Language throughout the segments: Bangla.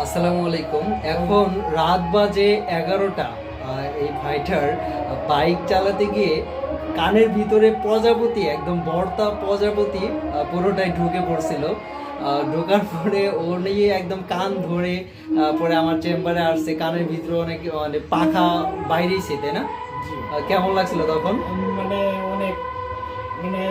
আসসালামু আলাইকুম। এখন রাত বাজে 11টা। এই ভাইটার বাইক চালাতে গিয়ে কানের ভিতরে প্রজাপতি, একদম বর্তা প্রজাপতি পুরোটাই ঢুকে পড়ছিল। ঢোকার পরে ও নিয়ে একদম কান ধরে পরে আমার চেম্বারে আসছে। কানের ভিতরে অনেক মানে পাখা বাইরেছে, তাই না? কেমন লাগছিল তখন? মানে অনেক মানে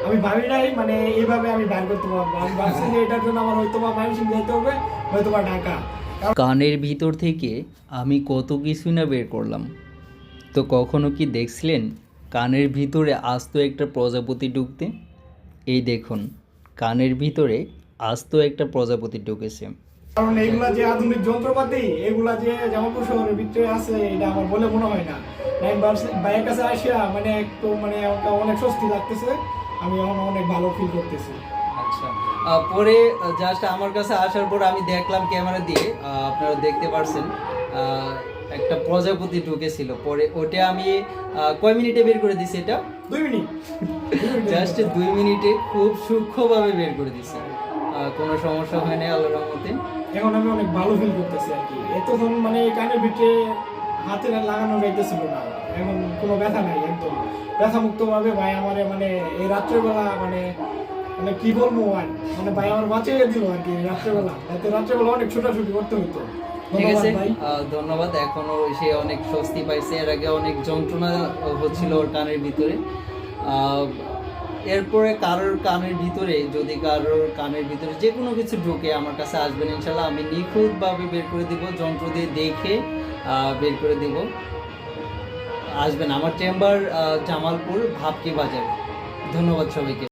আমি ভাবি নাই মানে এইভাবে আমি বাইর করতে পারবো। আমি ভাবছি যে এটার জন্য আমার হয়তো বা ময়মনসিংহ যেতে হবে, হয়তো বা ঢাকা। কানের ভিতর থেকে আমি কত কিছুই না বের করলাম। তো কখনো কি দেখছিলেন কানের ভিতরে আস্ত একটা প্রজাপতি ঢুকতে? এই দেখুন, কানের ভিতরে আস্ত একটা প্রজাপতি ঢুকেছে। কারণ এইগুলা যে আধুনিক যন্ত্রপাতি, এগুলা যে জামালপুর শহরের ভিতরে আছে, এটা আমার বলে মনে হয় না। আমি ভাইয়ের কাছে আসিয়া মানে একটু মানে আমাকে অনেক স্বস্তি লাগতেছে। আমি এখন অনেক ভালো ফিল করতেছি। আচ্ছা, পরে জাস্ট আমার কাছে আসার পর আমি দেখলাম ক্যামেরা দিয়ে, আপনারা দেখতে পারছেন একটা প্রজাপতি ঢুকেছিল। পরে ওটা আমি কয় মিনিটে বের করে দিছি? এটা 2 মিনিট জাস্ট 2 মিনিটে খুব সূক্ষ্মভাবে বের করে দিছি। কোনো সমস্যা হয় না আল্লাহর রহমতে। এখন আমি অনেক ভালো ফিল করতেছি আর কি। এতক্ষণ মানে কানের ভিতরে হাতে লাগানো যাইতেছিল না, এখন কোনো ব্যথা নাই, একদম ব্যথা মুক্ত ভাবে ভাই আমারে মানে এই রাত্রেবেলা মানে মানে কি বলবো আর মানে ভাই আমার বাঁচিয়ে দিল আর কি রাত্রেবেলা। এতে রাত্রেবেলা অনেক ছোটাছুটি করতে হতো। ঠিক আছে, ভাই ধন্যবাদ। এখনো সে অনেক স্বস্তি পাইছে। এর আগে অনেক যন্ত্রণা হচ্ছিল ওর কানের ভিতরে। এরপরে কারোর কানের ভিতরে, যদি কারোর কানের ভিতরে যে কোনো কিছু ঢোকে, আমার কাছে আসবেন ইনশাল্লাহ। আমি নিখুঁতভাবে বের করে দিব, যন্ত্র দিয়ে দেখে বের করে দিব। আসবেন আমার চেম্বার, জামালপুর ভাবকি বাজার। ধন্যবাদ সবাইকে।